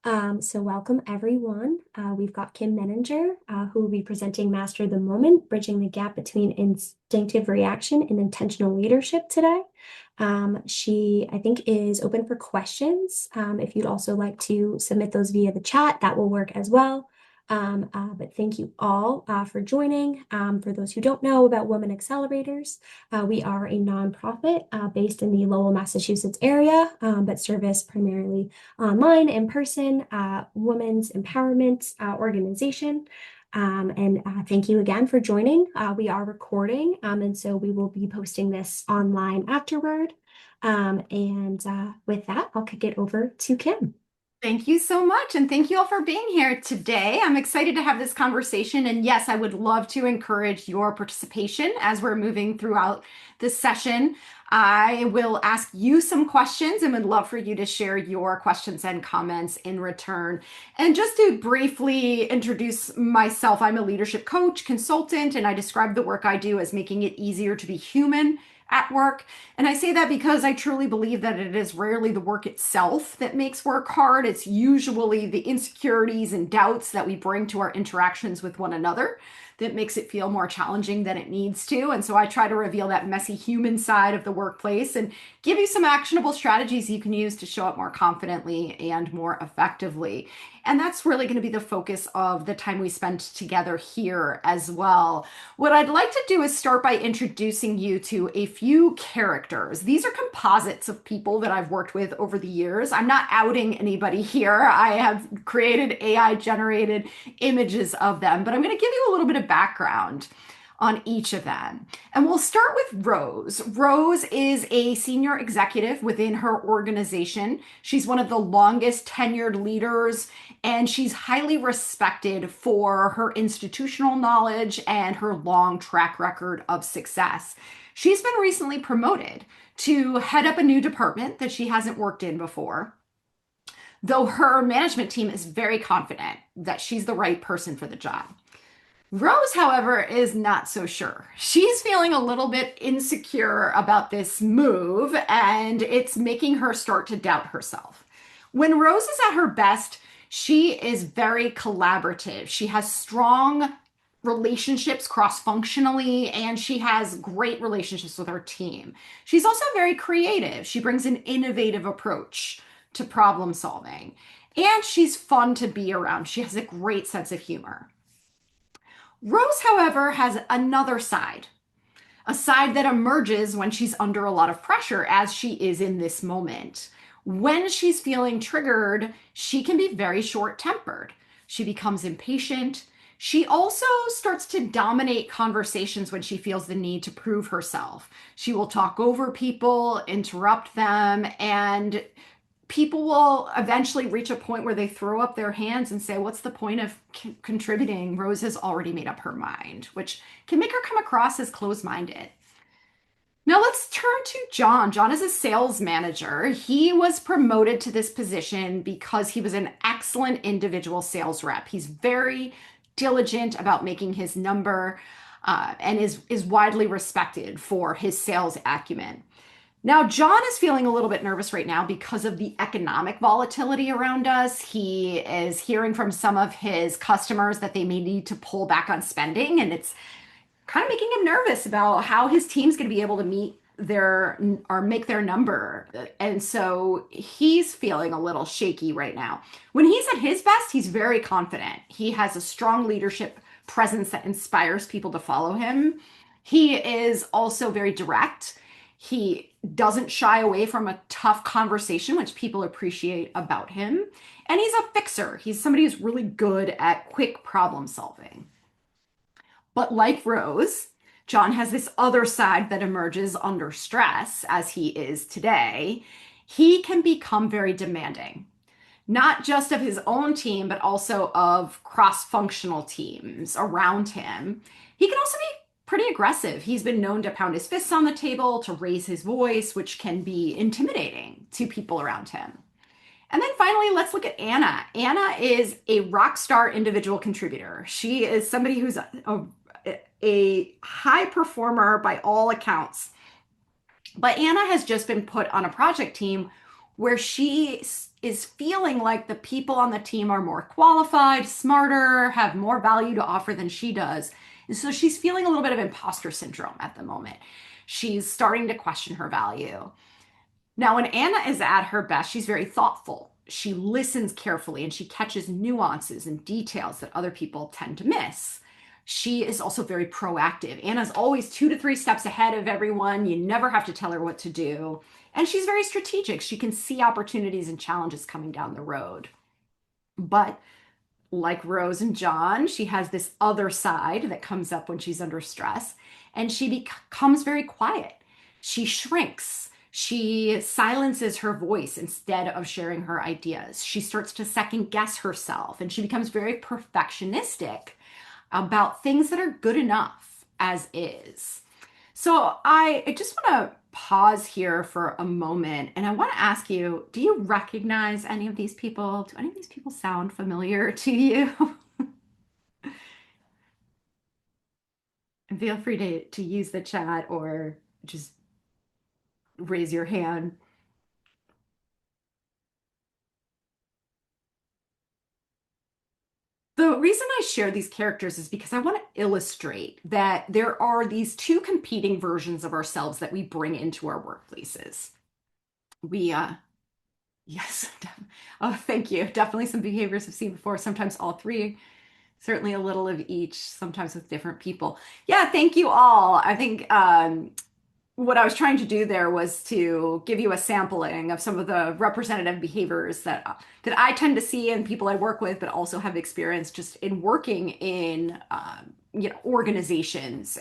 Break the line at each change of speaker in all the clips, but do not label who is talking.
So welcome everyone. We've got Kim Meninger, who will be presenting Master the Moment, bridging the gap between instinctive reaction and intentional leadership today. She, I think, is open for questions. If you'd also like to submit those via the chat, that will work as well. But thank you all for joining. For those who don't know about Women Accelerators, we are a nonprofit based in the Lowell, Massachusetts area, but service primarily online, in person, women's empowerment organization. And thank you again for joining. We are recording, and so we will be posting this online afterward. With that, I'll kick it over to Kim.
Thank you so much. And thank you all for being here today. I'm excited to have this conversation. And yes, I would love to encourage your participation as we're moving throughout this session. I will ask you some questions and would love for you to share your questions and comments in return. And just to briefly introduce myself, I'm a leadership coach, consultant, and I describe the work I do as making it easier to be human at work. And I say that because I truly believe that it is rarely the work itself that makes work hard. It's usually the insecurities and doubts that we bring to our interactions with one another that makes it feel more challenging than it needs to. And so I try to reveal that messy human side of the workplace and give you some actionable strategies you can use to show up more confidently and more effectively. And that's really going to be the focus of the time we spend together here as well. What I'd like to do is start by introducing you to a few characters. These are composites of people that I've worked with over the years. I'm not outing anybody here. I have created AI generated images of them, but I'm going to give you a little bit of background on each of them. And we'll start with Rose. Rose is a senior executive within her organization. She's one of the longest tenured leaders, and she's highly respected for her institutional knowledge and her long track record of success. She's been recently promoted to head up a new department that she hasn't worked in before, though her management team is very confident that she's the right person for the job. Rose, however, is not so sure. She's feeling a little bit insecure about this move, and it's making her start to doubt herself. When Rose is at her best, she is very collaborative. She has strong relationships cross functionally, and she has great relationships with her team. She's also very creative. She brings an innovative approach to problem solving, and she's fun to be around. She has a great sense of humor. Rose, however, has another side, a side that emerges when she's under a lot of pressure, as she is in this moment. When she's feeling triggered, she can be very short tempered. She becomes impatient. She also starts to dominate conversations when she feels the need to prove herself. She will talk over people, interrupt them, and people will eventually reach a point where they throw up their hands and say, what's the point of contributing? Rose has already made up her mind, which can make her come across as closed-minded. Now let's turn to John. John is a sales manager. He was promoted to this position because he was an excellent individual sales rep. He's very diligent about making his number, and is widely respected for his sales acumen. Now, John is feeling a little bit nervous right now because of the economic volatility around us. He is hearing from some of his customers that they may need to pull back on spending, and it's kind of making him nervous about how his team's going to be able to meet their or make their number. And so he's feeling a little shaky right now. When he's at his best, he's very confident. He has a strong leadership presence that inspires people to follow him. He is also very direct. He doesn't shy away from a tough conversation, which people appreciate about him. And he's a fixer. He's somebody who's really good at quick problem solving. But like Rose, John has this other side that emerges under stress, as he is today. He can become very demanding, not just of his own team, but also of cross-functional teams around him. He can also be pretty aggressive. He's been known to pound his fists on the table, to raise his voice, which can be intimidating to people around him. And then finally, let's look at Anna. Anna is a rock star individual contributor. She is somebody who's a high performer by all accounts. But Anna has just been put on a project team where she is feeling like the people on the team are more qualified, smarter, have more value to offer than she does. And so she's feeling a little bit of imposter syndrome at the moment. She's starting to question her value. Now, when Anna is at her best, she's very thoughtful. She listens carefully and she catches nuances and details that other people tend to miss. She is also very proactive. Anna's always 2 to 3 steps ahead of everyone. You never have to tell her what to do. And she's very strategic. She can see opportunities and challenges coming down the road. But like Rose and John, she has this other side that comes up when she's under stress, and she becomes very quiet. She shrinks. She silences her voice instead of sharing her ideas. She starts to second guess herself, and she becomes very perfectionistic about things that are good enough as is. So I just want to pause here for a moment and I want to ask you, do you recognize any of these people? Do any of these people sound familiar to you? And feel free to use the chat or just raise your hand. The reason I share these characters is because I want to illustrate that there are these two competing versions of ourselves that we bring into our workplaces. We Yes. Oh, thank you. Definitely some behaviors I've seen before. Sometimes all three, certainly a little of each, sometimes with different people. Yeah, thank you all. I think what I was trying to do there was to give you a sampling of some of the representative behaviors that I tend to see in people I work with, but also have experience just in working in organizations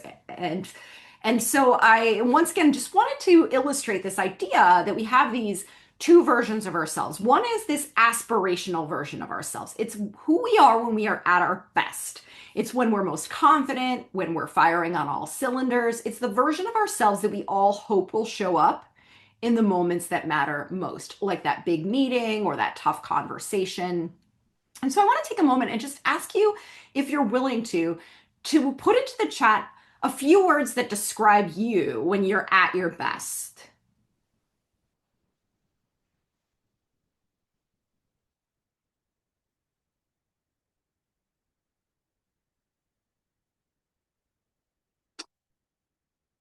and so I once again just wanted to illustrate this idea that we have these two versions of ourselves. One is this aspirational version of ourselves. It's who we are when we are at our best. It's when we're most confident, when we're firing on all cylinders. It's the version of ourselves that we all hope will show up in the moments that matter most, like that big meeting or that tough conversation. And so I want to take a moment and just ask you if you're willing to put into the chat a few words that describe you when you're at your best.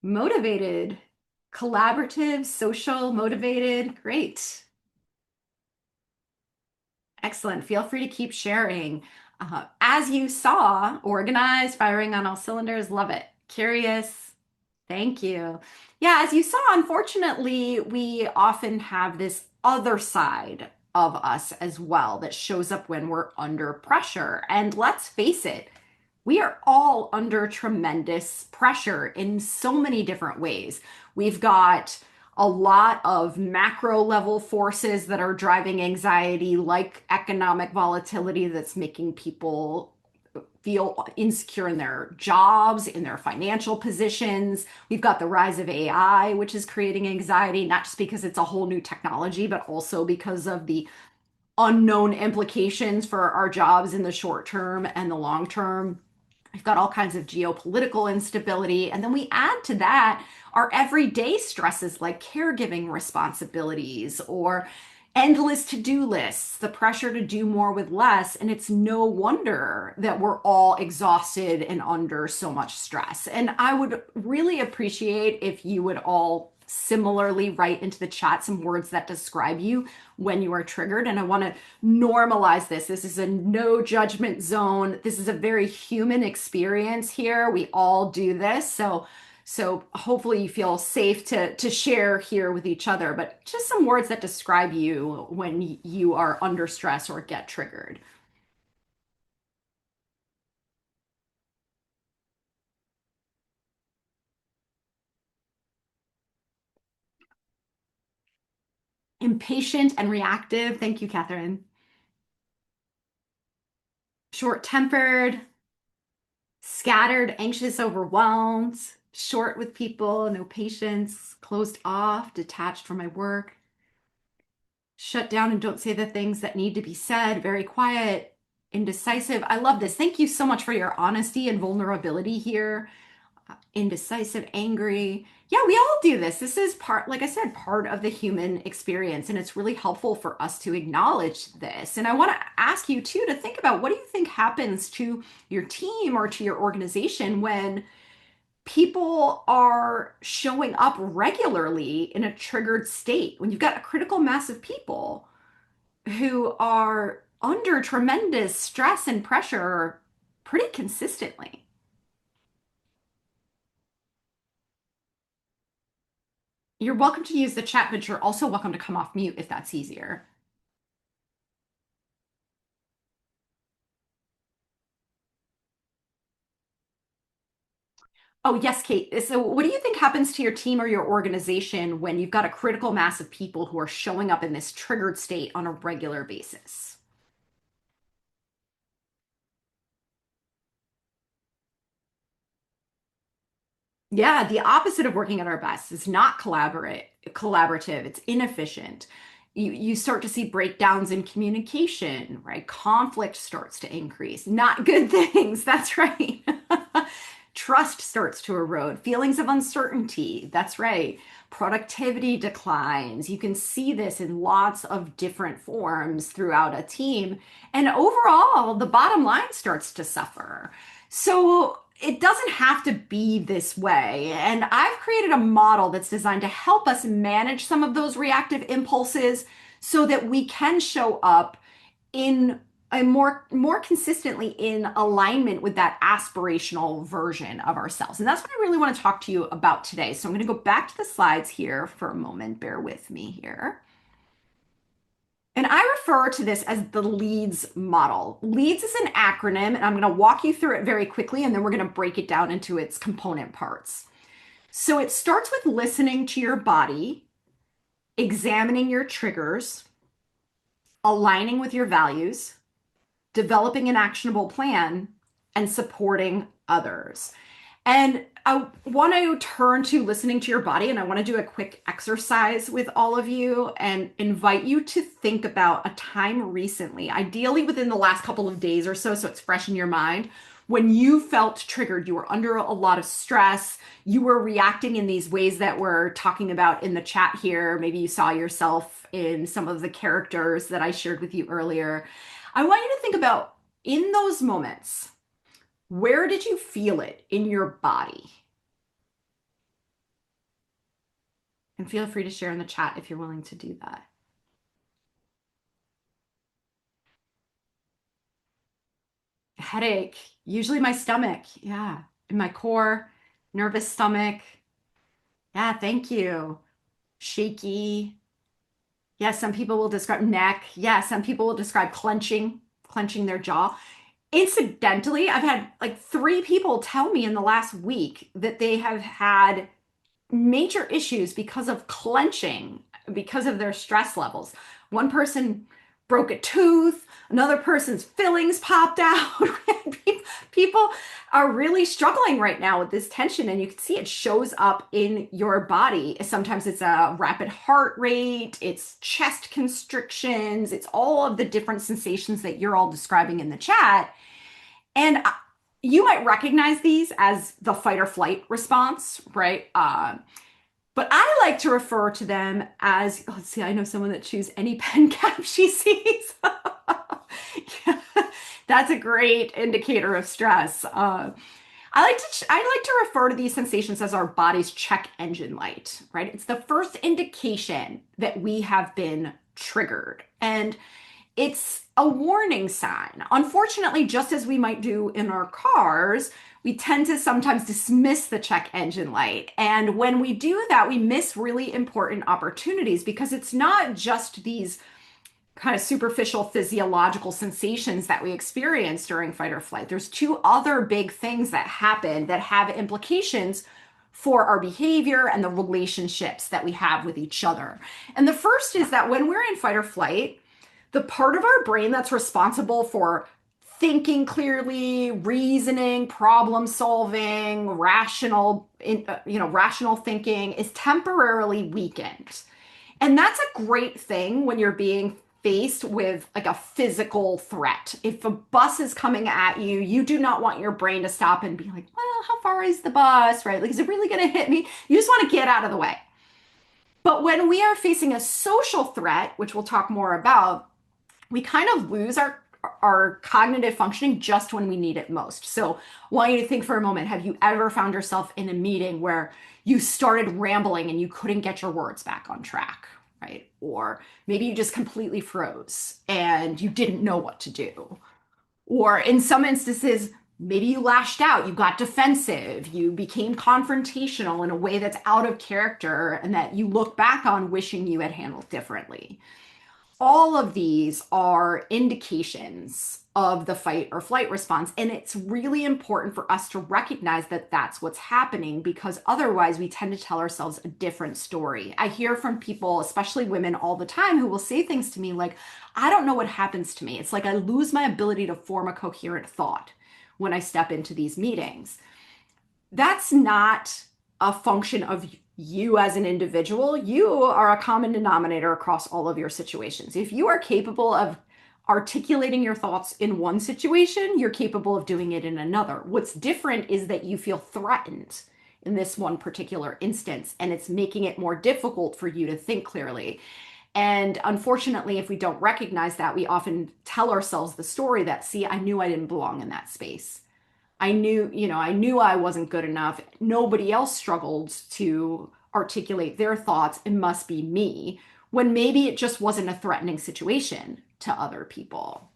Motivated, collaborative, social, motivated. Great. Excellent. Feel free to keep sharing. As you saw, organized, firing on all cylinders. Love it. Curious. Thank you. Yeah, as you saw, unfortunately, we often have this other side of us as well that shows up when we're under pressure. And let's face it, we are all under tremendous pressure in so many different ways. We've got a lot of macro level forces that are driving anxiety, like economic volatility, that's making people feel insecure in their jobs, in their financial positions. We've got the rise of AI, which is creating anxiety, not just because it's a whole new technology, but also because of the unknown implications for our jobs in the short term and the long term. We've got all kinds of geopolitical instability. And then we add to that our everyday stresses like caregiving responsibilities or endless to-do lists, the pressure to do more with less. And it's no wonder that we're all exhausted and under so much stress. And I would really appreciate if you would all similarly write into the chat some words that describe you when you are triggered. And I want to normalize this. This is a no judgment zone. This is a very human experience here. We all do this. So hopefully you feel safe to share here with each other, but just some words that describe you when you are under stress or get triggered. Impatient and reactive. Thank you, Catherine. Short-tempered, scattered, anxious, overwhelmed, short with people, no patience, closed off, detached from my work, shut down and don't say the things that need to be said, very quiet, indecisive. I love this. Thank you so much for your honesty and vulnerability here. indecisive, angry. Yeah, we all do this. This is part, like I said, part of the human experience. And it's really helpful for us to acknowledge this. And I want to ask you too to think about, what do you think happens to your team or to your organization when people are showing up regularly in a triggered state? When you've got a critical mass of people who are under tremendous stress and pressure pretty consistently. You're welcome to use the chat, but you're also welcome to come off mute if that's easier. Oh, yes, Kate. So, what do you think happens to your team or your organization when you've got a critical mass of people who are showing up in this triggered state on a regular basis? Yeah, the opposite of working at our best is not collaborative. It's inefficient. You start to see breakdowns in communication, right? Conflict starts to increase. Not good things. That's right. Trust starts to erode. Feelings of uncertainty. That's right. Productivity declines. You can see this in lots of different forms throughout a team. And overall, the bottom line starts to suffer. So it doesn't have to be this way. And I've created a model that's designed to help us manage some of those reactive impulses so that we can show up in a more consistently in alignment with that aspirational version of ourselves. And that's what I really want to talk to you about today. So I'm going to go back to the slides here for a moment. Bear with me here. And I refer to this as the LEADS model. LEADS is an acronym, and I'm going to walk you through it very quickly, and then we're going to break it down into its component parts. So it starts with listening to your body, examining your triggers, aligning with your values, developing an actionable plan, and supporting others. And I want to turn to listening to your body, and I want to do a quick exercise with all of you and invite you to think about a time recently, ideally within the last couple of days or so, so it's fresh in your mind, when you felt triggered. You were under a lot of stress. You were reacting in these ways that we're talking about in the chat here. Maybe you saw yourself in some of the characters that I shared with you earlier. I want you to think about, in those moments, where did you feel it in your body? And feel free to share in the chat if you're willing to do that. Headache, usually my stomach. Yeah, in my core, nervous stomach. Yeah, thank you. Shaky. Yeah, some people will describe neck. Yeah, some people will describe clenching their jaw. Incidentally, I've had like 3 people tell me in the last week that they have had major issues because of clenching, because of their stress levels. One person broke a tooth, another person's fillings popped out. People are really struggling right now with this tension, and you can see it shows up in your body. Sometimes it's a rapid heart rate, it's chest constrictions, it's all of the different sensations that you're all describing in the chat. And you might recognize these as the fight or flight response, right? But I like to refer to them as, let's see, I know someone that chews any pen cap she sees. Yeah, that's a great indicator of stress. I like to refer to these sensations as our body's check engine light, right? It's the first indication that we have been triggered. And it's a warning sign. Unfortunately, just as we might do in our cars, we tend to sometimes dismiss the check engine light. And when we do that, we miss really important opportunities, because it's not just these kind of superficial physiological sensations that we experience during fight or flight. There's 2 other big things that happen that have implications for our behavior and the relationships that we have with each other. And the first is that when we're in fight or flight, the part of our brain that's responsible for thinking clearly, reasoning, problem solving, rational thinking is temporarily weakened. And that's a great thing when you're being faced with like a physical threat. If a bus is coming at you, you do not want your brain to stop and be like, well, how far is the bus, right? Like, is it really going to hit me? You just want to get out of the way. But when we are facing a social threat, which we'll talk more about, we kind of lose our cognitive functioning just when we need it most. So, I want you to think for a moment, have you ever found yourself in a meeting where you started rambling and you couldn't get your words back on track, right? Or maybe you just completely froze and you didn't know what to do. Or in some instances, maybe you lashed out, you got defensive, you became confrontational in a way that's out of character and that you look back on wishing you had handled differently. All of these are indications of the fight or flight response. And it's really important for us to recognize that that's what's happening, because otherwise we tend to tell ourselves a different story. I hear from people, especially women, all the time who will say things to me like, I don't know what happens to me. It's like I lose my ability to form a coherent thought when I step into these meetings. That's not a function of you as an individual. You are a common denominator across all of your situations. If you are capable of articulating your thoughts in one situation, you're capable of doing it in another. What's different is that you feel threatened in this one particular instance, and it's making it more difficult for you to think clearly. And unfortunately, if we don't recognize that, we often tell ourselves the story that, see, I knew I didn't belong in that space. I knew I wasn't good enough. Nobody else struggled to articulate their thoughts. It must be me, when maybe it just wasn't a threatening situation to other people.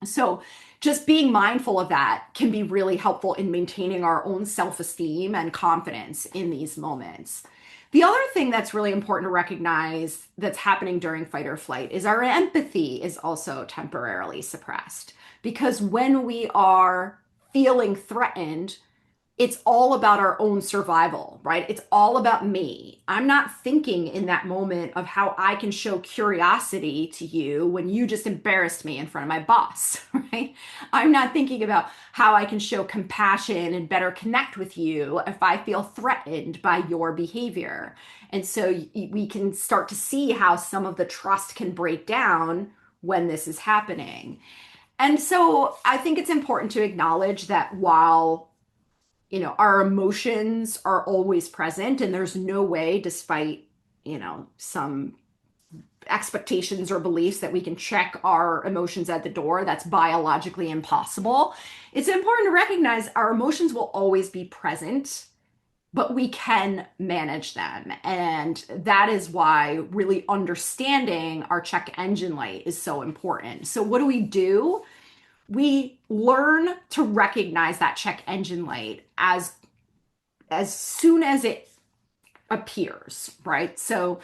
So, just being mindful of that can be really helpful in maintaining our own self esteem and confidence in these moments. The other thing that's really important to recognize that's happening during fight or flight is our empathy is also temporarily suppressed. Because when we are feeling threatened, it's all about our own survival, right? It's all about me. I'm not thinking in that moment of how I can show curiosity to you when you just embarrassed me in front of my boss, right? I'm not thinking about how I can show compassion and better connect with you if I feel threatened by your behavior. And so we can start to see how some of the trust can break down when this is happening. And so I think it's important to acknowledge that while our emotions are always present, and there's no way, despite some expectations or beliefs, that we can check our emotions at the door. That's biologically impossible. It's important to recognize our emotions will always be present, but we can manage them. And that is why really understanding our check engine light is so important. So what do? We learn to recognize that check engine light as soon as it appears, right? So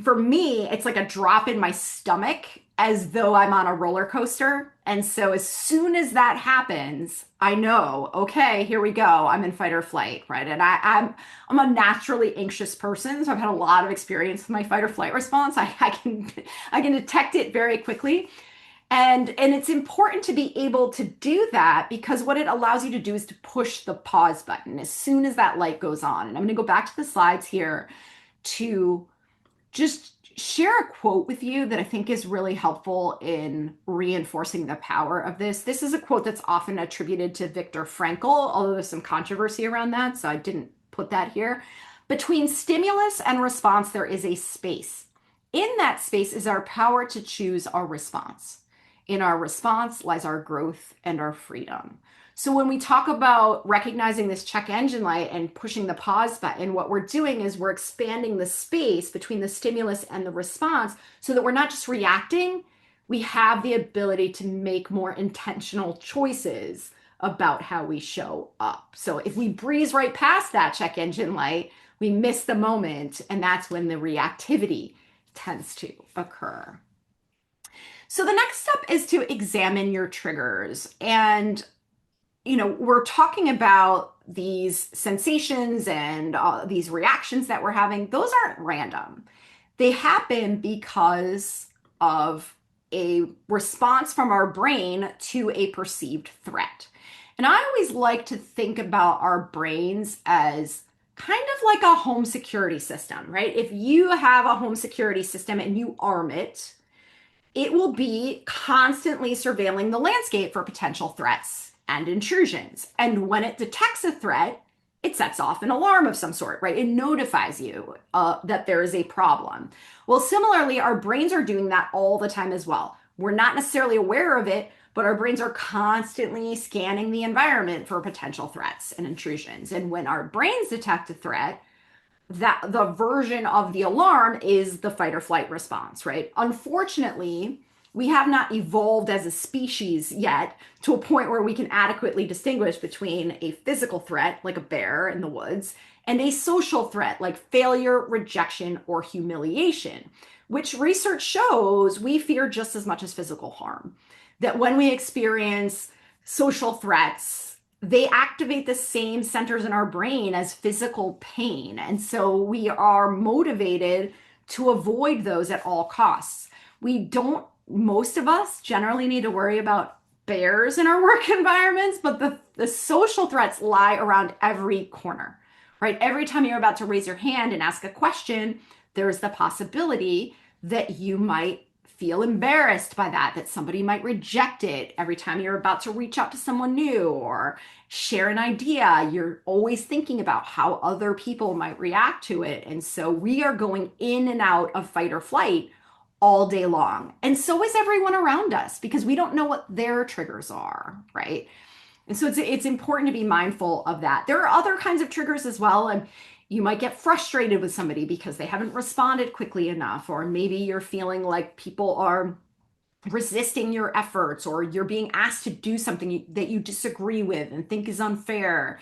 for me, it's like a drop in my stomach as though I'm on a roller coaster. And so as soon as that happens, I know, okay, here we go. I'm in fight or flight, right? And I'm a naturally anxious person, so I've had a lot of experience with my fight or flight response. I can detect it very quickly. And it's important to be able to do that, because what it allows you to do is to push the pause button as soon as that light goes on. And I'm going to go back to the slides here to just share a quote with you that I think is really helpful in reinforcing the power of this. This is a quote that's often attributed to Viktor Frankl, although there's some controversy around that, so I didn't put that here. Between stimulus and response, there is a space. In that space is our power to choose our response. In our response lies our growth and our freedom. So when we talk about recognizing this check engine light and pushing the pause button, what we're doing is we're expanding the space between the stimulus and the response so that we're not just reacting, we have the ability to make more intentional choices about how we show up. So if we breeze right past that check engine light, we miss the moment, and that's when the reactivity tends to occur. So the next step is to examine your triggers. And, we're talking about these sensations and these reactions that we're having. Those aren't random. They happen because of a response from our brain to a perceived threat. And I always like to think about our brains as kind of like a home security system, right? If you have a home security system and you arm it, It will be constantly surveilling the landscape for potential threats and intrusions. And when it detects a threat, it sets off an alarm of some sort, right? It notifies you that there is a problem. Well, similarly, our brains are doing that all the time as well. We're not necessarily aware of it, but our brains are constantly scanning the environment for potential threats and intrusions. And when our brains detect a threat, that the version of the alarm is the fight or flight response, right? Unfortunately, we have not evolved as a species yet to a point where we can adequately distinguish between a physical threat, like a bear in the woods, and a social threat, like failure, rejection, or humiliation, which research shows we fear just as much as physical harm. That when we experience social threats, they activate the same centers in our brain as physical pain. And so we are motivated to avoid those at all costs. We don't, most of us generally need to worry about bears in our work environments, but the social threats lie around every corner, right? Every time you're about to raise your hand and ask a question, there's the possibility that you might feel embarrassed by that, that somebody might reject it. Every time you're about to reach out to someone new or share an idea, you're always thinking about how other people might react to it. And so we are going in and out of fight or flight all day long. And so is everyone around us because we don't know what their triggers are, right? And so it's important to be mindful of that. There are other kinds of triggers as well. And you might get frustrated with somebody because they haven't responded quickly enough, or maybe you're feeling like people are resisting your efforts, or you're being asked to do something that you disagree with and think is unfair.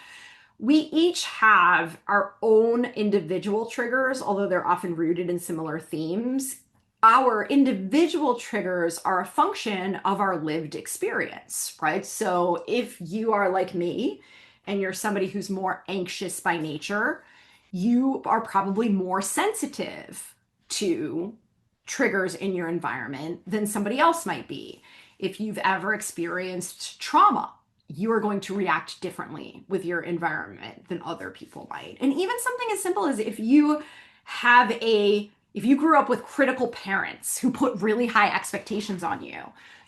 We each have our own individual triggers, although they're often rooted in similar themes. Our individual triggers are a function of our lived experience, right? So if you are like me and you're somebody who's more anxious by nature, you are probably more sensitive to triggers in your environment than somebody else might be. If you've ever experienced trauma, you are going to react differently with your environment than other people might. And even something as simple as if you grew up with critical parents who put really high expectations on you,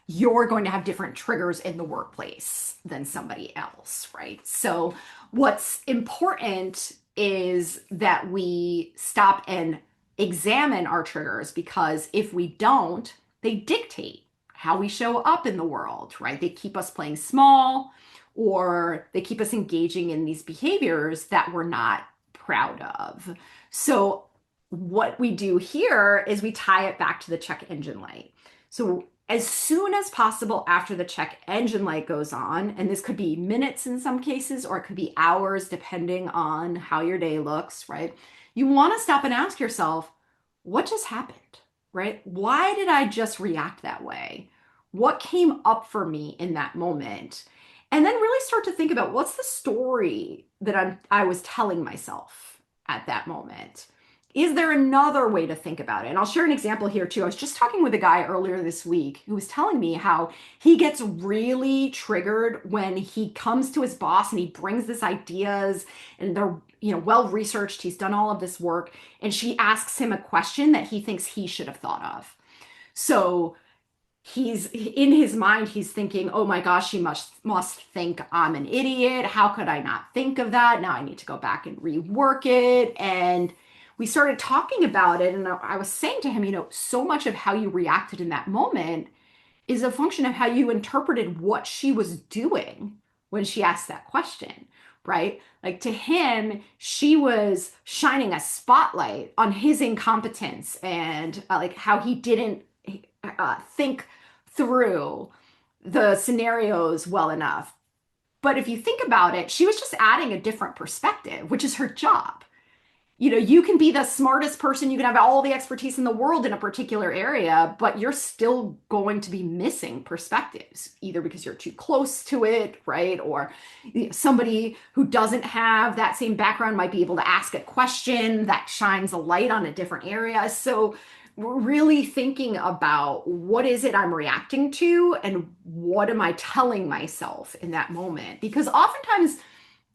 you're going to have different triggers in the workplace than somebody else, right? So what's important is that we stop and examine our triggers, because if we don't, they dictate how we show up in the world, right? They keep us playing small, or they keep us engaging in these behaviors that we're not proud of. So what we do here is we tie it back to the check engine light. So as soon as possible after the check engine light goes on, and this could be minutes in some cases, or it could be hours, depending on how your day looks, right? You want to stop and ask yourself, what just happened, right? Why did I just react that way? What came up for me in that moment? And then really start to think about, what's the story that I was telling myself at that moment? Is there another way to think about it? And I'll share an example here too. I was just talking with a guy earlier this week who was telling me how he gets really triggered when he comes to his boss and he brings this ideas, and they're, well researched. He's done all of this work, and she asks him a question that he thinks he should have thought of. So he's in his mind, he's thinking, oh my gosh, she must think I'm an idiot. How could I not think of that? Now I need to go back and rework it. And we started talking about it, and I was saying to him, so much of how you reacted in that moment is a function of how you interpreted what she was doing when she asked that question, right? Like, to him, she was shining a spotlight on his incompetence, and like how he didn't think through the scenarios well enough. But if you think about it, she was just adding a different perspective, which is her job. You can be the smartest person, you can have all the expertise in the world in a particular area, but you're still going to be missing perspectives, either because you're too close to it, right? Or somebody who doesn't have that same background might be able to ask a question that shines a light on a different area. So we're really thinking about, what is it I'm reacting to, and what am I telling myself in that moment? Because oftentimes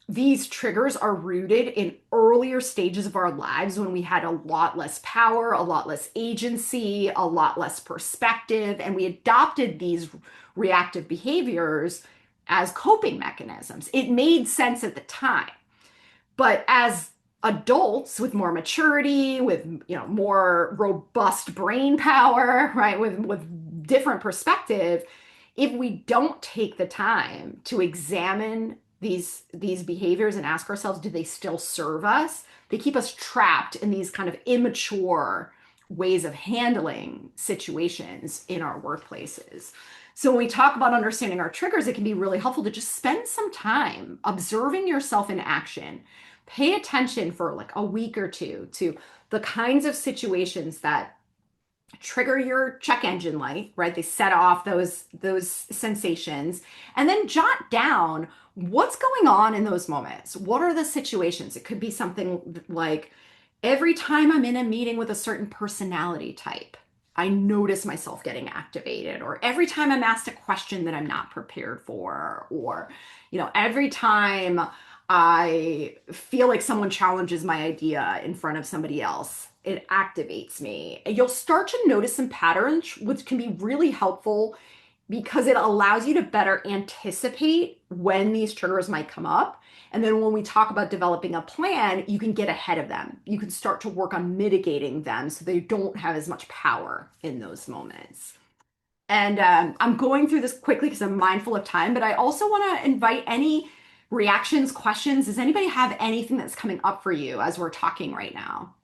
these triggers are rooted in earlier stages of our lives when we had a lot less power, a lot less agency, a lot less perspective, and we adopted these reactive behaviors as coping mechanisms. It made sense at the time. But as adults with more maturity, with more robust brain power, right, with different perspective, if we don't take the time to examine these behaviors and ask ourselves, do they still serve us? They keep us trapped in these kind of immature ways of handling situations in our workplaces. So when we talk about understanding our triggers, it can be really helpful to just spend some time observing yourself in action. Pay attention for like a week or two to the kinds of situations that trigger your check engine light, right? They set off those sensations, and then jot down what's going on in those moments. What are the situations? It could be something like every time I'm in a meeting with a certain personality type, I notice myself getting activated, or every time I'm asked a question that I'm not prepared for, or every time I feel like someone challenges my idea in front of somebody else, it activates me. And you'll start to notice some patterns, which can be really helpful because it allows you to better anticipate when these triggers might come up. And then when we talk about developing a plan, you can get ahead of them. You can start to work on mitigating them so they don't have as much power in those moments. And I'm going through this quickly because I'm mindful of time, but I also want to invite any reactions, questions. Does anybody have anything that's coming up for you as we're talking right now?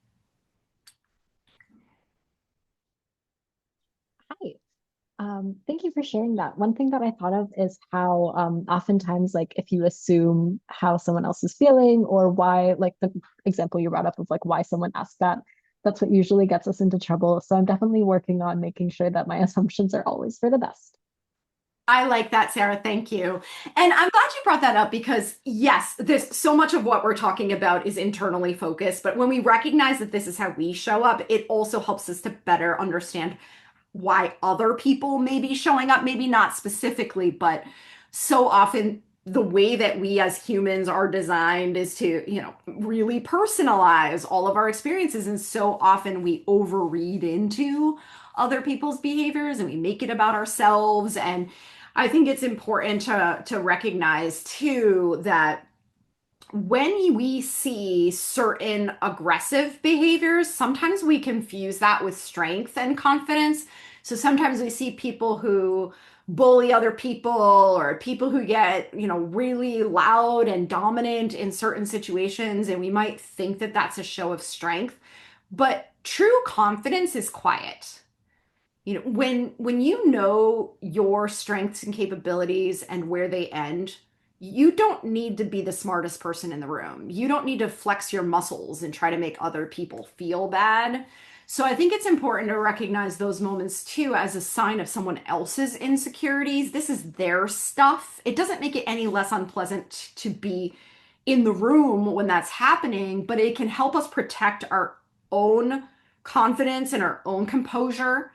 Hi. Thank you for sharing that. One thing that I thought of is how oftentimes, like, if you assume how someone else is feeling or why, like the example you brought up of like why someone asked that, that's what usually gets us into trouble. So I'm definitely working on making sure that my assumptions are always for the best.
I like that, Sarah. Thank you. And I'm glad you brought that up because, yes, this so much of what we're talking about is internally focused. But when we recognize that this is how we show up, it also helps us to better understand why other people may be showing up, maybe not specifically, but so often the way that we as humans are designed is to, really personalize all of our experiences. And so often we overread into other people's behaviors and we make it about ourselves. And I think it's important to recognize too that when we see certain aggressive behaviors, sometimes we confuse that with strength and confidence. So sometimes we see people who bully other people or people who get, really loud and dominant in certain situations, and we might think that that's a show of strength. But true confidence is quiet. When you know your strengths and capabilities and where they end, you don't need to be the smartest person in the room. You don't need to flex your muscles and try to make other people feel bad. So I think it's important to recognize those moments too as a sign of someone else's insecurities. This is their stuff. It doesn't make it any less unpleasant to be in the room when that's happening, but it can help us protect our own confidence and our own composure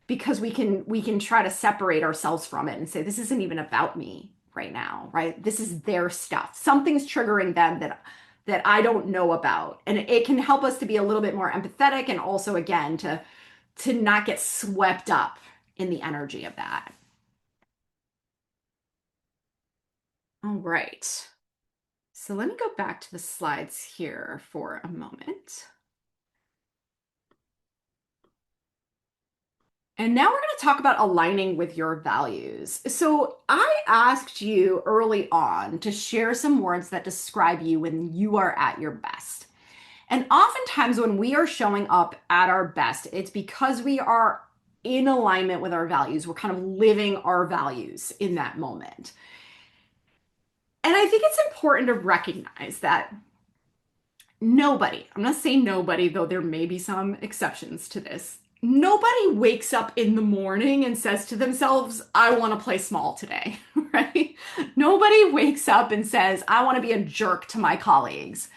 because we can try to separate ourselves from it and say this isn't even about me right now, right? This is their stuff. Something's triggering them that I don't know about. And it can help us to be a little bit more empathetic and also again to not get swept up in the energy of that. All right. So let me go back to the slides here for a moment. And now we're going to talk about aligning with your values. So I asked you early on to share some words that describe you when you are at your best. And oftentimes when we are showing up at our best, it's because we are in alignment with our values. We're kind of living our values in that moment. And I think it's important to recognize that nobody, I'm not saying nobody, though there may be some exceptions to this. Nobody wakes up in the morning and says to themselves, I want to play small today, right? Nobody wakes up and says, I want to be a jerk to my colleagues.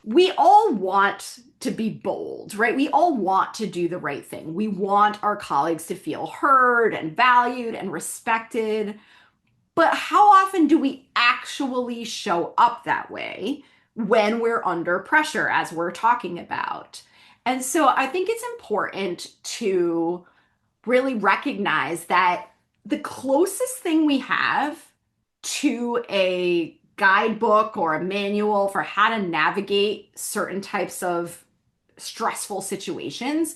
We all want to be bold, right? We all want to do the right thing. We want our colleagues to feel heard and valued and respected. But how often do we actually show up that way when we're under pressure, as we're talking about? And so I think it's important to really recognize that the closest thing we have to a guidebook or a manual for how to navigate certain types of stressful situations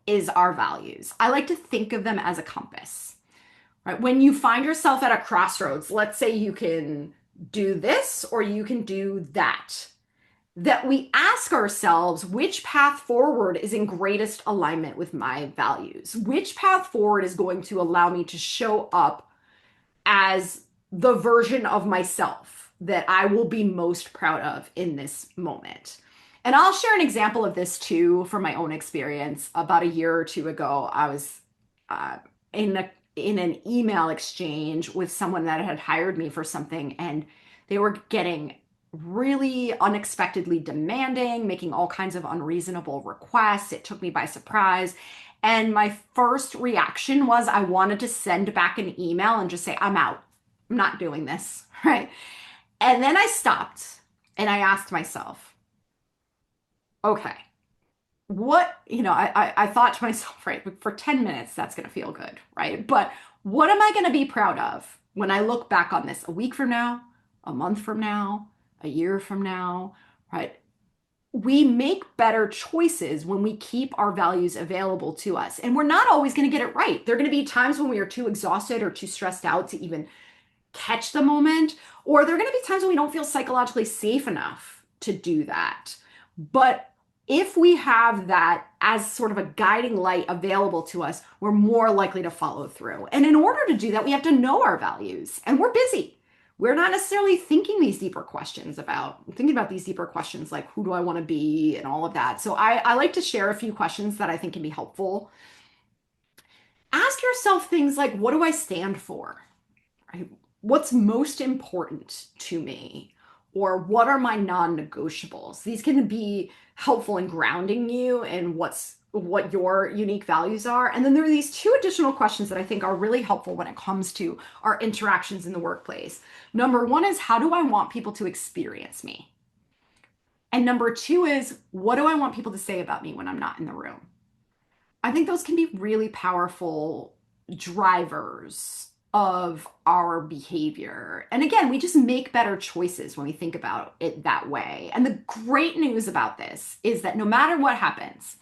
is our values. I like to think of them as a compass, right? When you find yourself at a crossroads, let's say you can do this or you can do that, that we ask ourselves which path forward is in greatest alignment with my values, which path forward is going to allow me to show up as the version of myself that I will be most proud of in this moment. And I'll share an example of this too from my own experience. About a year or two ago, I was uh, in an email exchange with someone that had hired me for something, and they were getting really unexpectedly demanding, making all kinds of unreasonable requests. It took me by surprise. And my first reaction was I wanted to send back an email and just say, I'm out. I'm not doing this. Right. And then I stopped and I asked myself, okay, I thought to myself, right, for 10 minutes, that's going to feel good. Right. But what am I going to be proud of when I look back on this a week from now, a month from now, a year from now? Right. We make better choices when we keep our values available to us. And we're not always going to get it right. There are going to be times when we are too exhausted or too stressed out to even catch the moment, or there are going to be times when we don't feel psychologically safe enough to do that. But if we have that as sort of a guiding light available to us, we're more likely to follow through. And in order to do that, we have to know our values, and we're busy. We're not necessarily thinking about these deeper questions like who do I want to be and all of that. So I like to share a few questions that I think can be helpful. Ask yourself things like, what do I stand for? Right? What's most important to me? Or what are my non-negotiables? These can be helpful in grounding you in what your unique values are. And then there are these two additional questions that I think are really helpful when it comes to our interactions in the workplace. Number one is, how do I want people to experience me? And number two is, what do I want people to say about me when I'm not in the room? I think those can be really powerful drivers of our behavior. And again, we just make better choices when we think about it that way. And the great news about this is that no matter what happens,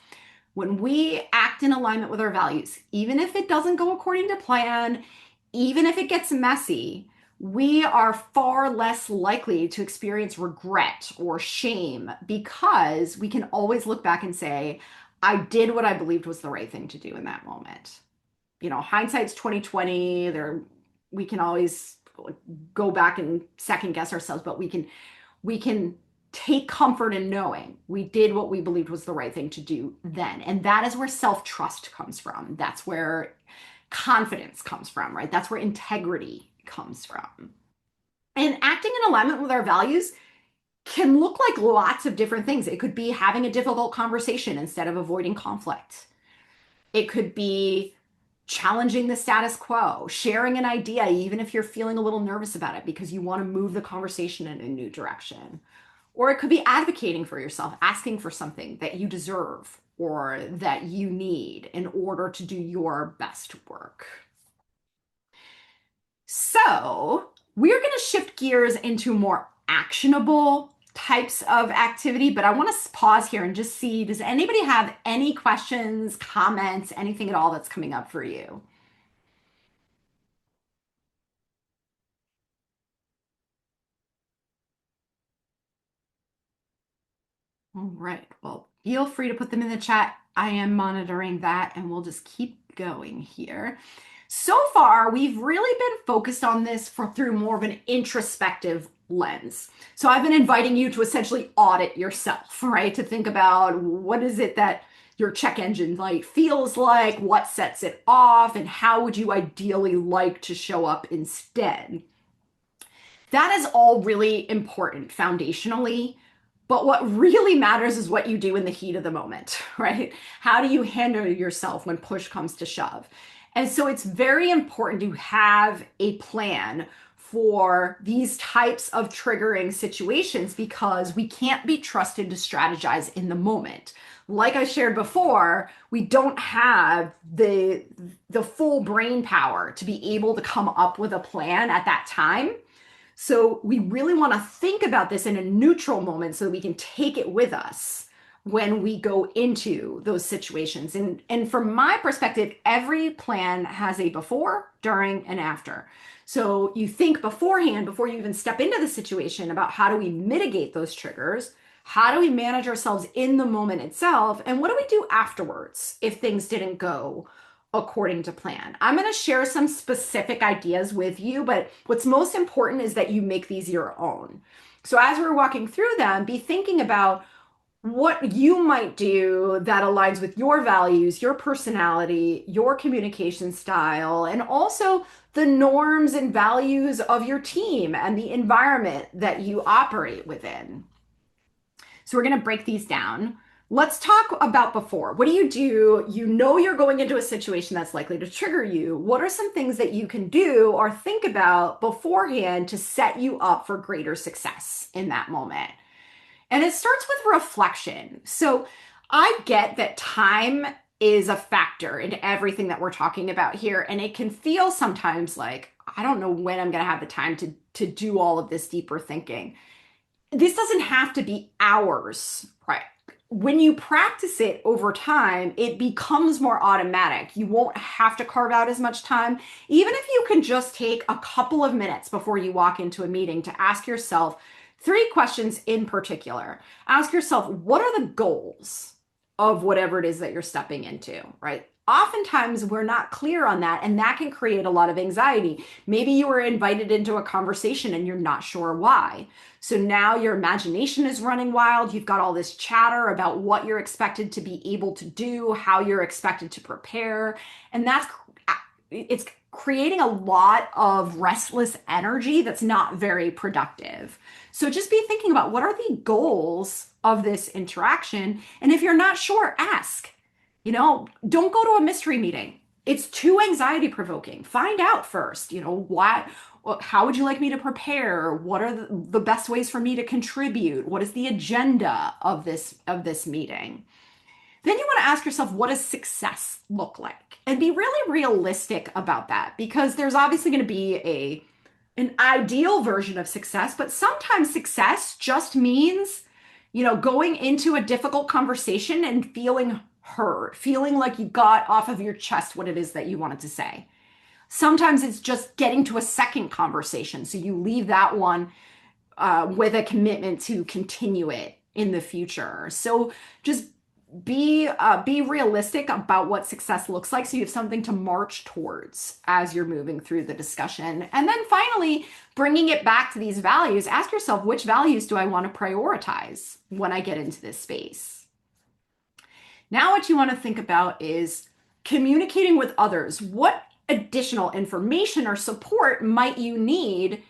when we act in alignment with our values, even if it doesn't go according to plan, even if it gets messy, we are far less likely to experience regret or shame because we can always look back and say, I did what I believed was the right thing to do in that moment. Hindsight's 2020. We can always go back and second guess ourselves, but we can take comfort in knowing we did what we believed was the right thing to do then. And that is where self-trust comes from. That's where confidence comes from, right? That's where integrity comes from. And acting in alignment with our values can look like lots of different things. It could be having a difficult conversation instead of avoiding conflict. It could be challenging the status quo, sharing an idea, even if you're feeling a little nervous about it because you want to move the conversation in a new direction. Or it could be advocating for yourself, asking for something that you deserve or that you need in order to do your best work. So, we're going to shift gears into more actionable types of activity, but I want to pause here and just see, does anybody have any questions, comments, anything at all that's coming up for you? All right. Well, feel free to put them in the chat. I am monitoring that and we'll just keep going here. So far, we've really been focused on this through more of an introspective lens. So I've been inviting you to essentially audit yourself, right? To think about what is it that your check engine light feels like, what sets it off, and how would you ideally like to show up instead? That is all really important foundationally. But what really matters is what you do in the heat of the moment, right? How do you handle yourself when push comes to shove? And so it's very important to have a plan for these types of triggering situations because we can't be trusted to strategize in the moment. Like I shared before, we don't have the full brain power to be able to come up with a plan at that time. So we really want to think about this in a neutral moment so that we can take it with us when we go into those situations. And from my perspective, every plan has a before, during, and after. So you think beforehand, before you even step into the situation, about how do we mitigate those triggers? How do we manage ourselves in the moment itself? And what do we do afterwards if things didn't go according to plan? I'm going to share some specific ideas with you, but what's most important is that you make these your own. So as we're walking through them, be thinking about what you might do that aligns with your values, your personality, your communication style, and also the norms and values of your team and the environment that you operate within. So we're going to break these down. Let's talk about before. What do? You know you're going into a situation that's likely to trigger you. What are some things that you can do or think about beforehand to set you up for greater success in that moment? And it starts with reflection. So I get that time is a factor in everything that we're talking about here. And it can feel sometimes like, I don't know when I'm going to have the time to do all of this deeper thinking. This doesn't have to be hours, right? When you practice it over time, it becomes more automatic. You won't have to carve out as much time. Even if you can just take a couple of minutes before you walk into a meeting to ask yourself three questions in particular. Ask yourself, what are the goals of whatever it is that you're stepping into, right? Oftentimes we're not clear on that, and that can create a lot of anxiety. Maybe you were invited into a conversation and you're not sure why. So now your imagination is running wild. You've got all this chatter about what you're expected to be able to do, how you're expected to prepare. And it's creating a lot of restless energy that's not very productive. So just be thinking about what are the goals of this interaction. And if you're not sure, ask. Don't go to a mystery meeting. It's too anxiety provoking. Find out first, why, how would you like me to prepare? What are the best ways for me to contribute? What is the agenda of this meeting? Then you want to ask yourself, what does success look like? And be really realistic about that, because there's obviously going to be an ideal version of success, but sometimes success just means, going into a difficult conversation and feeling heard, feeling like you got off of your chest what it is that you wanted to say. Sometimes it's just getting to a second conversation. So you leave that one with a commitment to continue it in the future. So just be realistic about what success looks like so you have something to march towards as you're moving through the discussion. And then finally, bringing it back to these values, ask yourself, which values do I want to prioritize when I get into this space? Now what you want to think about is communicating with others. What additional information or support might you need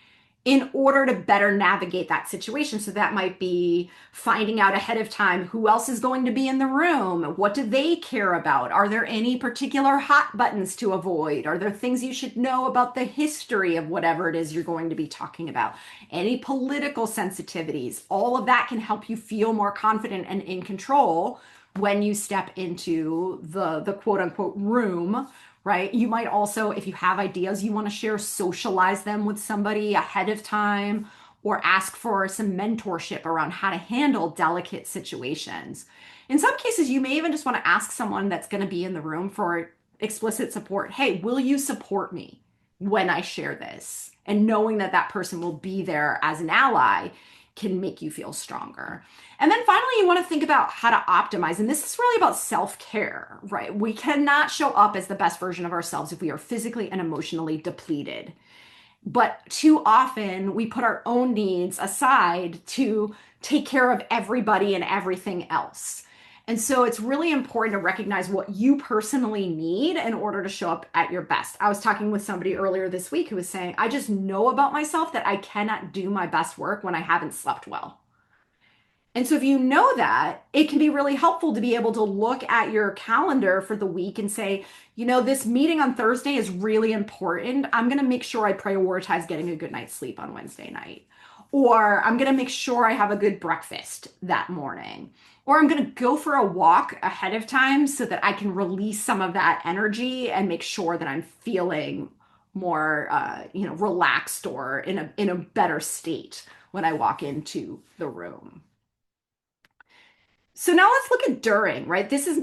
in order to better navigate that situation? So that might be finding out ahead of time who else is going to be in the room. What do they care about? Are there any particular hot buttons to avoid? Are there things you should know about the history of whatever it is you're going to be talking about? Any political sensitivities? All of that can help you feel more confident and in control when you step into the quote unquote room, right? You might also, if you have ideas you want to share, socialize them with somebody ahead of time or ask for some mentorship around how to handle delicate situations. In some cases, you may even just want to ask someone that's going to be in the room for explicit support. Hey, will you support me when I share this? And knowing that that person will be there as an ally can make you feel stronger. And then finally, you want to think about how to optimize. And this is really about self-care, right? We cannot show up as the best version of ourselves if we are physically and emotionally depleted. But too often we put our own needs aside to take care of everybody and everything else. And so it's really important to recognize what you personally need in order to show up at your best. I was talking with somebody earlier this week who was saying, I just know about myself that I cannot do my best work when I haven't slept well. And so if you know that, it can be really helpful to be able to look at your calendar for the week and say, this meeting on Thursday is really important. I'm going to make sure I prioritize getting a good night's sleep on Wednesday night. Or I'm going to make sure I have a good breakfast that morning. Or I'm going to go for a walk ahead of time so that I can release some of that energy and make sure that I'm feeling more, relaxed or in a better state when I walk into the room. So now let's look at during, right? This is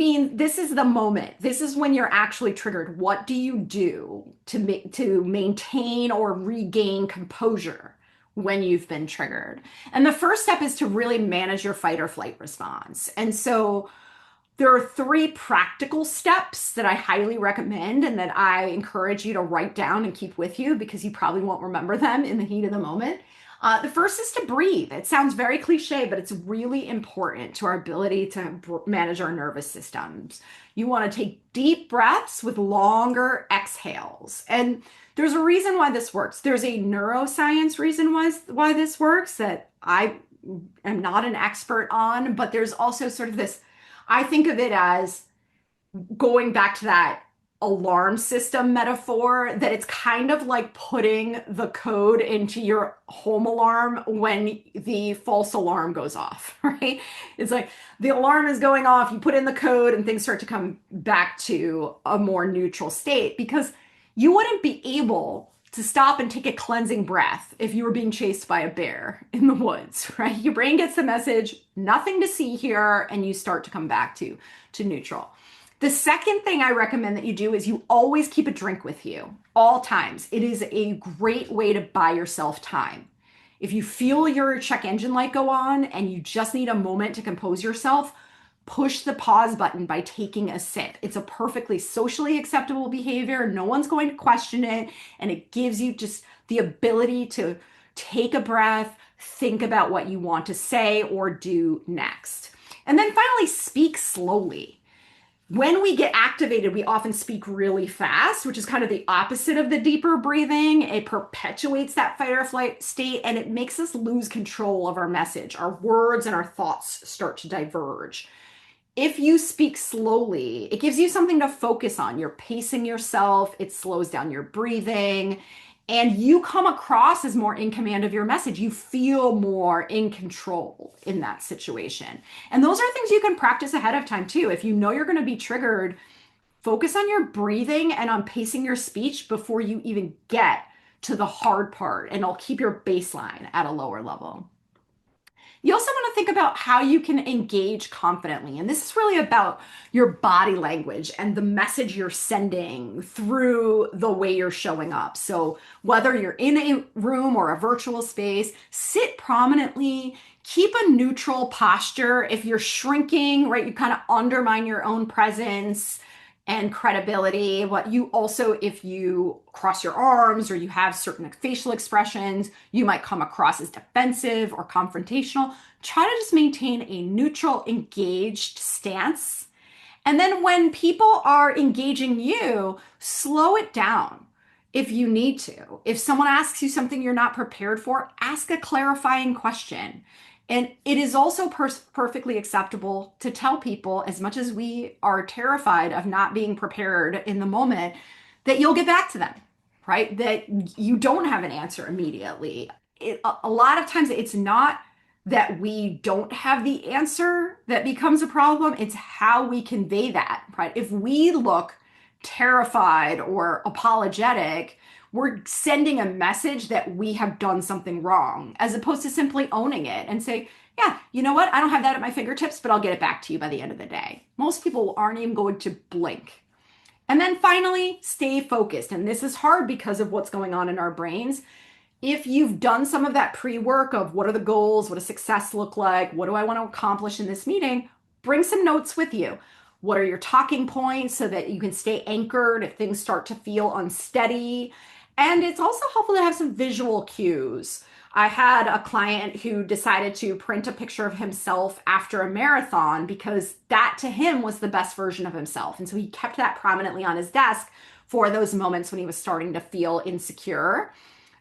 the moment. This is when you're actually triggered. What do you do to maintain or regain composure when you've been triggered? And the first step is to really manage your fight or flight response. And so there are three practical steps that I highly recommend and that I encourage you to write down and keep with you because you probably won't remember them in the heat of the moment. The first is to breathe. It sounds very cliche, but it's really important to our ability to manage our nervous systems. You want to take deep breaths with longer exhales. And there's a reason why this works. There's a neuroscience reason why this works that I am not an expert on, but there's also sort of this, I think of it as going back to that alarm system metaphor, that it's kind of like putting the code into your home alarm when the false alarm goes off, right? It's like the alarm is going off, you put in the code and things start to come back to a more neutral state because you wouldn't be able to stop and take a cleansing breath if you were being chased by a bear in the woods, right? Your brain gets the message, nothing to see here, and you start to come back to neutral. The second thing I recommend that you do is you always keep a drink with you, all times. It is a great way to buy yourself time. If you feel your check engine light go on and you just need a moment to compose yourself, push the pause button by taking a sip. It's a perfectly socially acceptable behavior. No one's going to question it. And it gives you just the ability to take a breath, think about what you want to say or do next. And then finally, speak slowly. When we get activated, we often speak really fast, which is kind of the opposite of the deeper breathing. It perpetuates that fight or flight state and it makes us lose control of our message. Our words and our thoughts start to diverge. If you speak slowly, it gives you something to focus on. You're pacing yourself, it slows down your breathing, and you come across as more in command of your message. You feel more in control in that situation. And those are things you can practice ahead of time too. If you know you're going to be triggered, focus on your breathing and on pacing your speech before you even get to the hard part, and it'll keep your baseline at a lower level. You also want to think about how you can engage confidently. And this is really about your body language and the message you're sending through the way you're showing up. So whether you're in a room or a virtual space, sit prominently, keep a neutral posture. If you're shrinking, right, you kind of undermine your own presence and credibility. What you also, if you cross your arms or you have certain facial expressions, you might come across as defensive or confrontational. Try to just maintain a neutral, engaged stance. And then when people are engaging you, slow it down if you need to. If someone asks you something you're not prepared for, ask a clarifying question. And it is also perfectly acceptable to tell people, as much as we are terrified of not being prepared in the moment, that you'll get back to them, right? That you don't have an answer immediately. A lot of times it's not that we don't have the answer that becomes a problem. It's how we convey that, right? If we look terrified or apologetic, we're sending a message that we have done something wrong, as opposed to simply owning it and say, yeah, you know what? I don't have that at my fingertips, but I'll get it back to you by the end of the day. Most people aren't even going to blink. And then finally, stay focused. And this is hard because of what's going on in our brains. If you've done some of that pre-work of what are the goals, what does success look like, what do I want to accomplish in this meeting, bring some notes with you. What are your talking points so that you can stay anchored if things start to feel unsteady? And it's also helpful to have some visual cues. I had a client who decided to print a picture of himself after a marathon because that to him was the best version of himself. And so he kept that prominently on his desk for those moments when he was starting to feel insecure.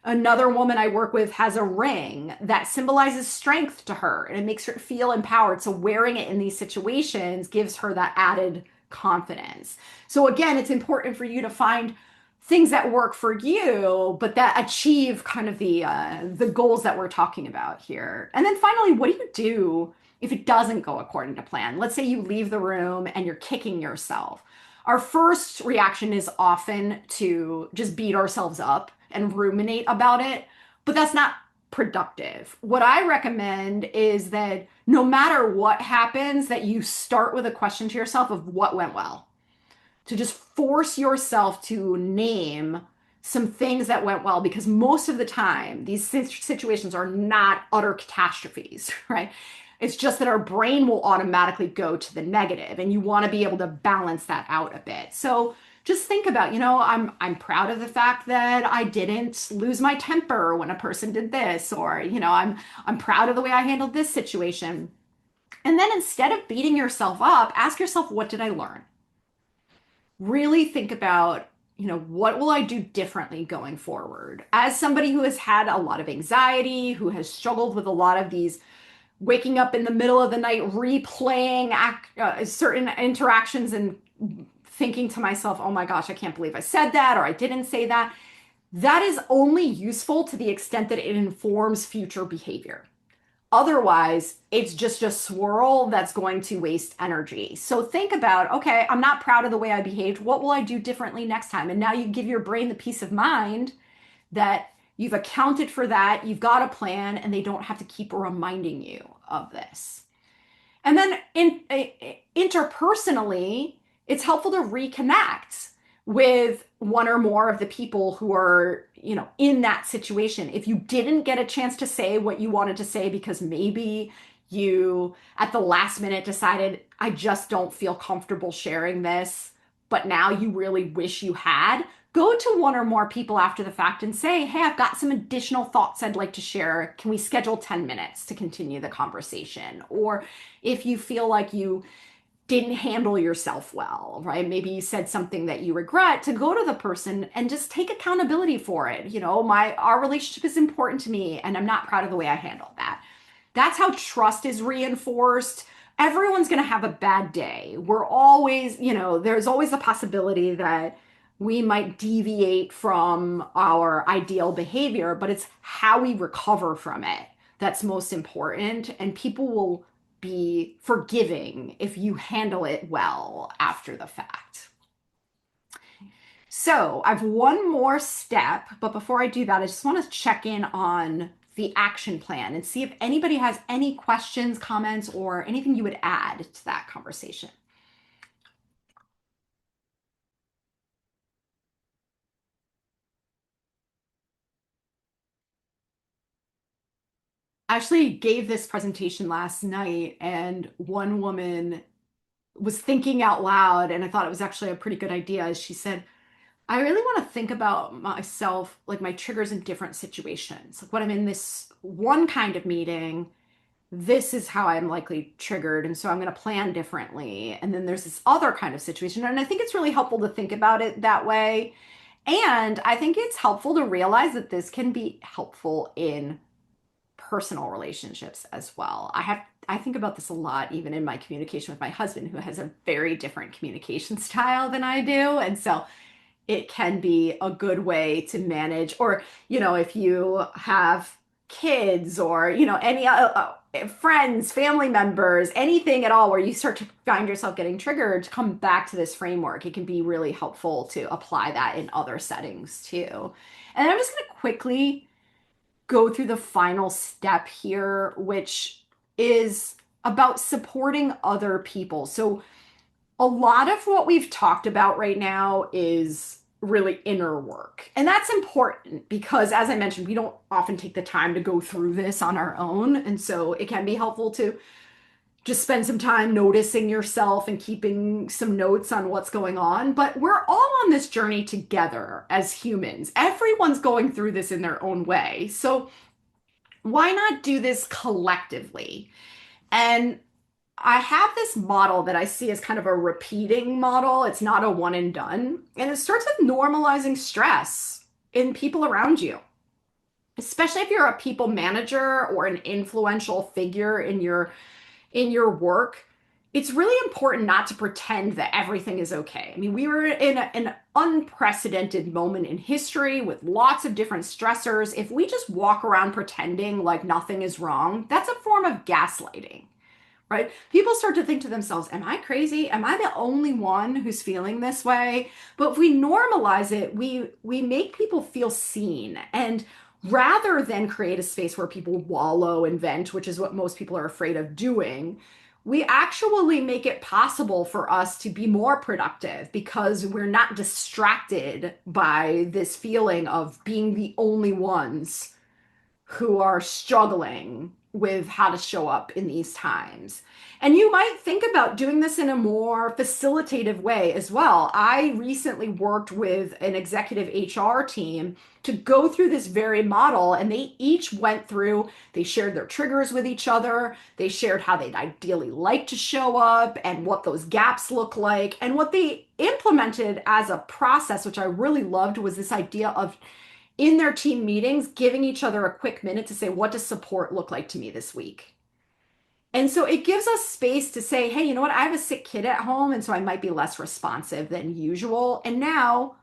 Another woman I work with has a ring that symbolizes strength to her and it makes her feel empowered. So wearing it in these situations gives her that added confidence. So again, it's important for you to find things that work for you, but that achieve kind of the goals that we're talking about here. And then finally, what do you do if it doesn't go according to plan? Let's say you leave the room and you're kicking yourself. Our first reaction is often to just beat ourselves up and ruminate about it, but that's not productive. What I recommend is that no matter what happens, that you start with a question to yourself of what went well, to just force yourself to name some things that went well, because most of the time these situations are not utter catastrophes, right? It's just that our brain will automatically go to the negative, and you want to be able to balance that out a bit. So just think about, I'm proud of the fact that I didn't lose my temper when a person did this, or I'm proud of the way I handled this situation. And then instead of beating yourself up, ask yourself, what did I learn? Really think about, what will I do differently going forward? As somebody who has had a lot of anxiety, who has struggled with a lot of these waking up in the middle of the night, replaying certain interactions and thinking to myself, oh my gosh, I can't believe I said that or I didn't say that. That is only useful to the extent that it informs future behavior. Otherwise, it's just a swirl that's going to waste energy. So think about, okay, I'm not proud of the way I behaved. What will I do differently next time? And now you give your brain the peace of mind that you've accounted for that, you've got a plan, and they don't have to keep reminding you of this. And then interpersonally, it's helpful to reconnect with one or more of the people who are, in that situation. If you didn't get a chance to say what you wanted to say because maybe you at the last minute decided, I just don't feel comfortable sharing this, but now you really wish you had, go to one or more people after the fact and say, hey, I've got some additional thoughts I'd like to share. Can we schedule 10 minutes to continue the conversation? Or if you feel like you didn't handle yourself well, right? Maybe you said something that you regret, to go to the person and just take accountability for it. Our relationship is important to me and I'm not proud of the way I handled that. That's how trust is reinforced. Everyone's going to have a bad day. We're always, there's always a possibility that we might deviate from our ideal behavior, but it's how we recover from it that's most important. And people will be forgiving if you handle it well after the fact. So I've one more step, but before I do that, I just want to check in on the action plan and see if anybody has any questions, comments, or anything you would add to that conversation. I actually gave this presentation last night, and one woman was thinking out loud, and I thought it was actually a pretty good idea. She said, I really want to think about myself, like my triggers in different situations. Like when I'm in this one kind of meeting, this is how I'm likely triggered. And so I'm going to plan differently. And then there's this other kind of situation. And I think it's really helpful to think about it that way. And I think it's helpful to realize that this can be helpful in personal relationships as well. I think about this a lot, even in my communication with my husband, who has a very different communication style than I do. And so it can be a good way to manage, or if you have kids or any friends, family members, anything at all where you start to find yourself getting triggered, to come back to this framework. It can be really helpful to apply that in other settings too. And I'm just going to quickly go through the final step here, which is about supporting other people. So a lot of what we've talked about right now is really inner work. And that's important because, as I mentioned, we don't often take the time to go through this on our own. And so it can be helpful to just spend some time noticing yourself and keeping some notes on what's going on. But we're all on this journey together as humans. Everyone's going through this in their own way. So why not do this collectively? And I have this model that I see as kind of a repeating model. It's not a one and done. And it starts with normalizing stress in people around you. especially if you're a people manager or an influential figure in your work, it's really important not to pretend that everything is okay. I mean, we were in an unprecedented moment in history with lots of different stressors. If we just walk around pretending like nothing is wrong, that's a form of gaslighting, right? People start to think to themselves, am I crazy? Am I the only one who's feeling this way? But if we normalize it, we make people feel seen. And rather than create a space where people wallow and vent, which is what most people are afraid of doing, we actually make it possible for us to be more productive because we're not distracted by this feeling of being the only ones who are struggling with how to show up in these times. And you might think about doing this in a more facilitative way as well. I recently worked with an executive HR team to go through this very model, and they each went through, they shared their triggers with each other, they shared how they'd ideally like to show up and what those gaps look like. And what they implemented as a process, which I really loved, was this idea of in their team meetings, giving each other a quick minute to say, what does support look like to me this week? And so it gives us space to say, hey, you know what? I have a sick kid at home, and so I might be less responsive than usual. And now,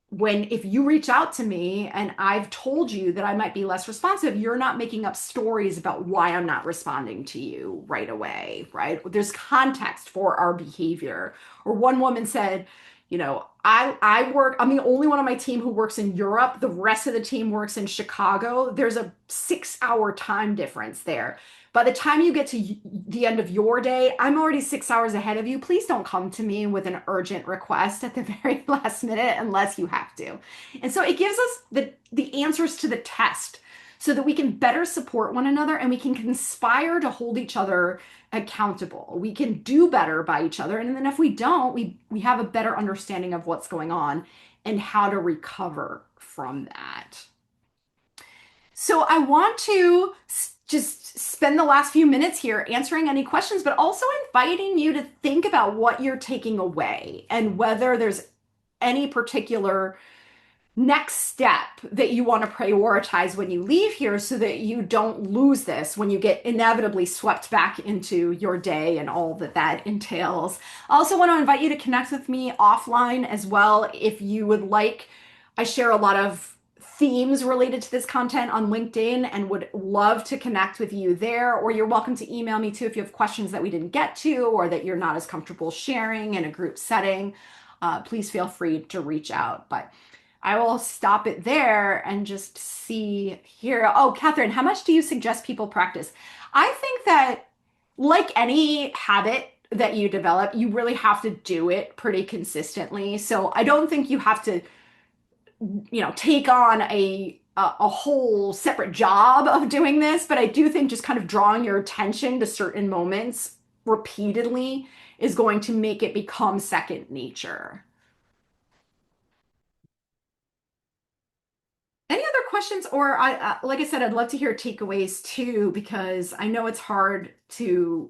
when if you reach out to me and I've told you that I might be less responsive, you're not making up stories about why I'm not responding to you right away, right? There's context for our behavior. Or one woman said, you know, I'm the only one on my team who works in Europe. The rest of the team works in Chicago. There's a 6 hour time difference there. By the time you get to the end of your day, I'm already 6 hours ahead of you. Please don't come to me with an urgent request at the very last minute unless you have to. And so it gives us the answers to the test so that we can better support one another and we can conspire to hold each other accountable. We can do better by each other. And then if we don't, we have a better understanding of what's going on and how to recover from that. So I want to just spend the last few minutes here answering any questions, but also inviting you to think about what you're taking away and whether there's any particular next step that you want to prioritize when you leave here so that you don't lose this when you get inevitably swept back into your day and all that that entails. I also want to invite you to connect with me offline as well if you would like. I share a lot of themes related to this content on LinkedIn and would love to connect with you there. Or you're welcome to email me too if you have questions that we didn't get to or that you're not as comfortable sharing in a group setting. Please feel free to reach out. But I will stop it there and just see here. Oh, Catherine, how much do you suggest people practice? I think that, like any habit that you develop, you really have to do it pretty consistently. So I don't think you have to, take on a whole separate job of doing this, but I do think just kind of drawing your attention to certain moments repeatedly is going to make it become second nature. Any other questions? Or like I said, I'd love to hear takeaways too, because I know it's hard to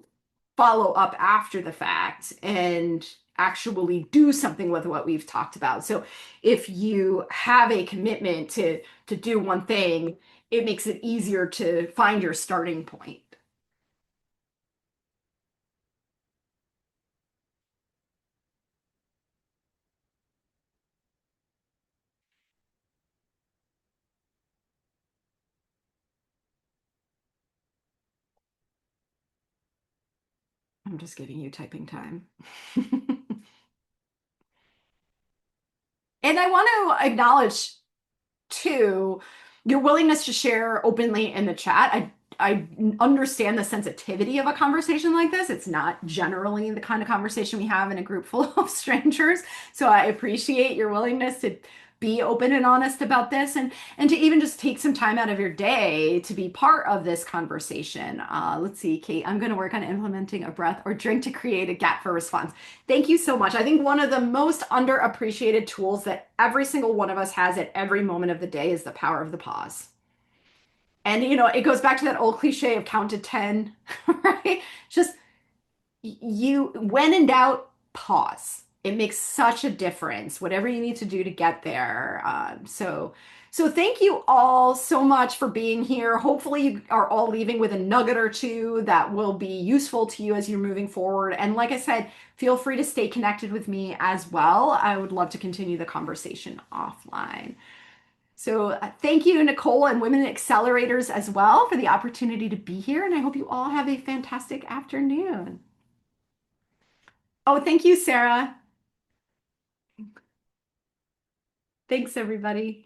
follow up after the fact and actually do something with what we've talked about. So if you have a commitment to do one thing, it makes it easier to find your starting point. I'm just giving you typing time. And I want to acknowledge too, your willingness to share openly in the chat. I understand the sensitivity of a conversation like this. It's not generally the kind of conversation we have in a group full of strangers. So I appreciate your willingness to be open and honest about this and to even just take some time out of your day to be part of this conversation. Let's see, Kate, I'm going to work on implementing a breath or drink to create a gap for response. Thank you so much. I think one of the most underappreciated tools that every single one of us has at every moment of the day is the power of the pause. And it goes back to that old cliche of count to 10, right? Just when in doubt, pause. It makes such a difference, whatever you need to do to get there. So thank you all so much for being here. Hopefully, you are all leaving with a nugget or two that will be useful to you as you're moving forward. And like I said, feel free to stay connected with me as well. I would love to continue the conversation offline. So thank you, Nicole and Women Accelerators as well for the opportunity to be here. And I hope you all have a fantastic afternoon. Oh, thank you, Sarah. Thanks, everybody.